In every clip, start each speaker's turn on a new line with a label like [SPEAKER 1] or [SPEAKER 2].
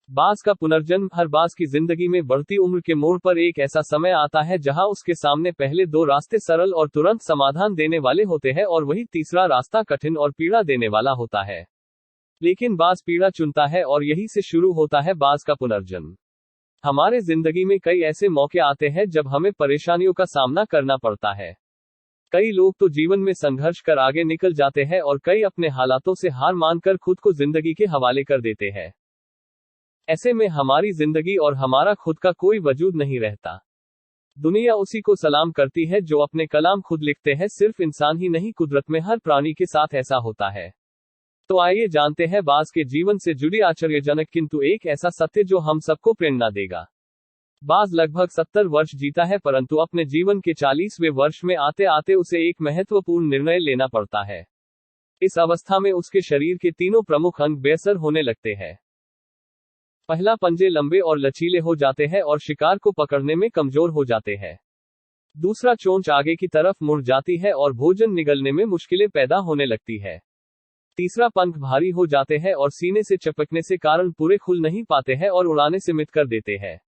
[SPEAKER 1] बाज का पुनर्जन्म। हर बाज की जिंदगी में बढ़ती उम्र के मोड़ पर एक ऐसा समय आता है जहां उसके सामने पहले दो रास्ते सरल और तुरंत समाधान देने वाले होते हैं और वही तीसरा रास्ता कठिन और पीड़ा देने वाला होता है। लेकिन बाज पीड़ा चुनता है और यही से शुरू होता है बाज का पुनर्जन्म। हमारे जिंदगी में कई ऐसे मौके आते हैं जब हमें परेशानियों का सामना करना पड़ता है। कई लोग तो जीवन में संघर्ष कर आगे निकल जाते हैं और कई अपने हालातों से हार मानकर खुद को जिंदगी के हवाले कर देते हैं। ऐसे में हमारी जिंदगी और हमारा खुद का कोई वजूद नहीं रहता। दुनिया उसी को सलाम करती है जो अपने कलाम खुद लिखते हैं। सिर्फ इंसान ही नहीं, कुदरत में हर प्राणी के साथ ऐसा होता है। तो आइए जानते हैं बाज के जीवन से जुड़ी आश्चर्यजनक किंतु एक ऐसा सत्य जो हम सबको प्रेरणा देगा। बाज लगभग 70 वर्ष जीता है, परंतु अपने जीवन के 40वें वर्ष में आते आते उसे एक महत्वपूर्ण निर्णय लेना पड़ता है। इस अवस्था में उसके शरीर के तीनों प्रमुख अंग बेअसर होने लगते हैं। पहला, पंजे लंबे और लचीले हो जाते हैं और शिकार को पकड़ने में कमजोर हो जाते हैं। दूसरा, चोंच आगे की तरफ मुड़ जाती है और भोजन निगलने में मुश्किलें पैदा होने लगती है। तीसरा, पंख भारी हो जाते हैं और सीने से चपकने से कारण पूरे खुल नहीं पाते हैं और उड़ाने से मिट कर देते हैं।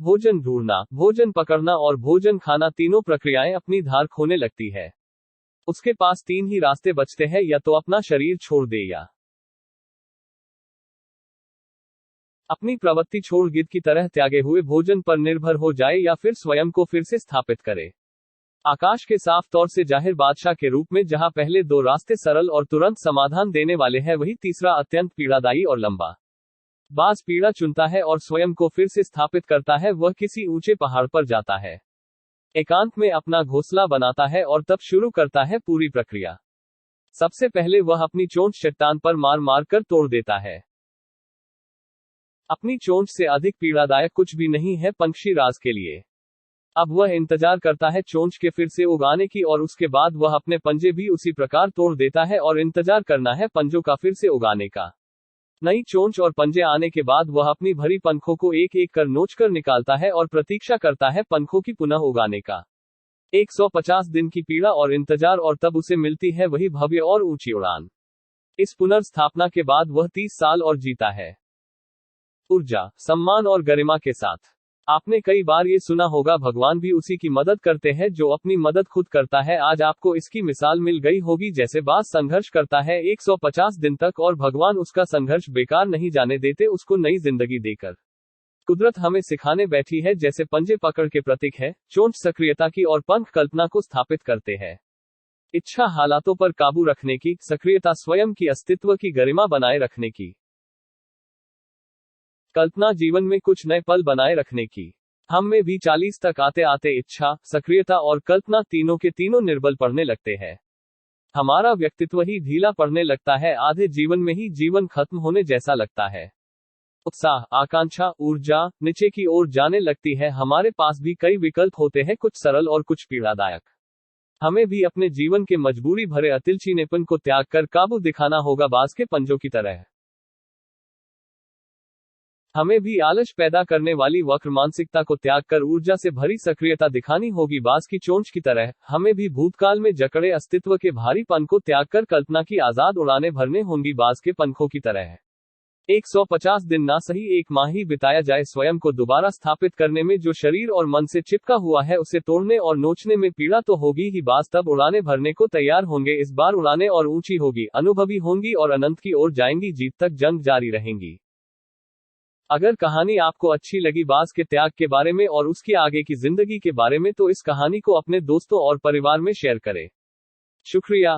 [SPEAKER 1] भोजन ढूंढना, भोजन पकड़ना और भोजन खाना, तीनों प्रक्रियाएं अपनी धार खोने लगती है। उसके पास तीन ही रास्ते बचते हैं, या तो अपना शरीर छोड़ दे या अपनी प्रवृत्ति छोड़ गिद्ध की तरह त्यागे हुए भोजन पर निर्भर हो जाए, या फिर स्वयं को फिर से स्थापित करे। आकाश के साफ तौर से जाहिर बादशाह के रूप में जहां पहले दो रास्ते सरल और तुरंत समाधान देने वाले हैं, वही तीसरा अत्यंत पीड़ादायी और लंबा। बाज पीड़ा चुनता है और स्वयं को फिर से स्थापित करता है। वह किसी ऊंचे पहाड़ पर जाता है, एकांत में अपना घोंसला बनाता है और तब शुरू करता है पूरी प्रक्रिया। सबसे पहले वह अपनी चोंच चट्टान पर मार मार कर तोड़ देता है। अपनी चोंच से अधिक पीड़ादायक कुछ भी नहीं है पंछी राज के लिए। अब वह इंतजार करता है चोंच के फिर से उगाने की, और उसके बाद वह अपने पंजे भी उसी प्रकार तोड़ देता है और इंतजार करना है पंजों का फिर से उगाने का। नई चोंच और पंजे आने के बाद वह अपनी भरी पंखों को एक एक कर नोच कर निकालता है और प्रतीक्षा करता है पंखों की पुनः उगाने का। 150 दिन की पीड़ा और इंतजार, और तब उसे मिलती है वही भव्य और ऊंची उड़ान। इस पुनर्स्थापना के बाद वह 30 साल और जीता है, ऊर्जा, सम्मान और गरिमा के साथ। आपने कई बार ये सुना होगा, भगवान भी उसी की मदद करते हैं जो अपनी मदद खुद करता है। आज आपको इसकी मिसाल मिल गई होगी। जैसे बाज संघर्ष करता है 150 दिन तक और भगवान उसका संघर्ष बेकार नहीं जाने देते, उसको नई जिंदगी देकर। कुदरत हमें सिखाने बैठी है, जैसे पंजे पकड़ के प्रतीक है, चोंच सक्रियता की और पंख कल्पना को स्थापित करते हैं। इच्छा हालातों पर काबू रखने की, सक्रियता स्वयं की अस्तित्व की गरिमा बनाए रखने की, कल्पना जीवन में कुछ नए पल बनाए रखने की। हम में भी 40 तक आते आते इच्छा, सक्रियता और कल्पना तीनों के तीनों निर्बल पड़ने लगते हैं। हमारा व्यक्तित्व ही ढीला पड़ने लगता है। आधे जीवन में ही जीवन खत्म होने जैसा लगता है। उत्साह, आकांक्षा, ऊर्जा नीचे की ओर जाने लगती है। हमारे पास भी कई विकल्प होते हैं, कुछ सरल और कुछ पीड़ादायक। हमें भी अपने जीवन के मजबूरी भरे अतिलचीनेपन को त्याग कर काबू दिखाना होगा बाज के पंजों की तरह। हमें भी आलस पैदा करने वाली वक्र मानसिकता को त्याग कर ऊर्जा से भरी सक्रियता दिखानी होगी बाज की चोंच की तरह। हमें भी भूतकाल में जकड़े अस्तित्व के भारीपन को त्याग कर कल्पना की आजाद उड़ानें भरने होंगी बाज के पंखों की तरह। 150 दिन ना सही 1 माह ही बिताया जाए स्वयं को दोबारा स्थापित करने में। जो शरीर और मन से चिपका हुआ है उसे तोड़ने और नोचने में पीड़ा तो होगी ही, बाज तब उड़ाने भरने को तैयार होंगे। इस बार उड़ाने और ऊंची होगी, अनुभवी होंगी और अनंत की ओर जाएंगी। जीत तक जंग जारी रहेंगी। अगर कहानी आपको अच्छी लगी बाज के त्याग के बारे में और उसकी आगे की जिंदगी के बारे में, तो इस कहानी को अपने दोस्तों और परिवार में शेयर करें। शुक्रिया।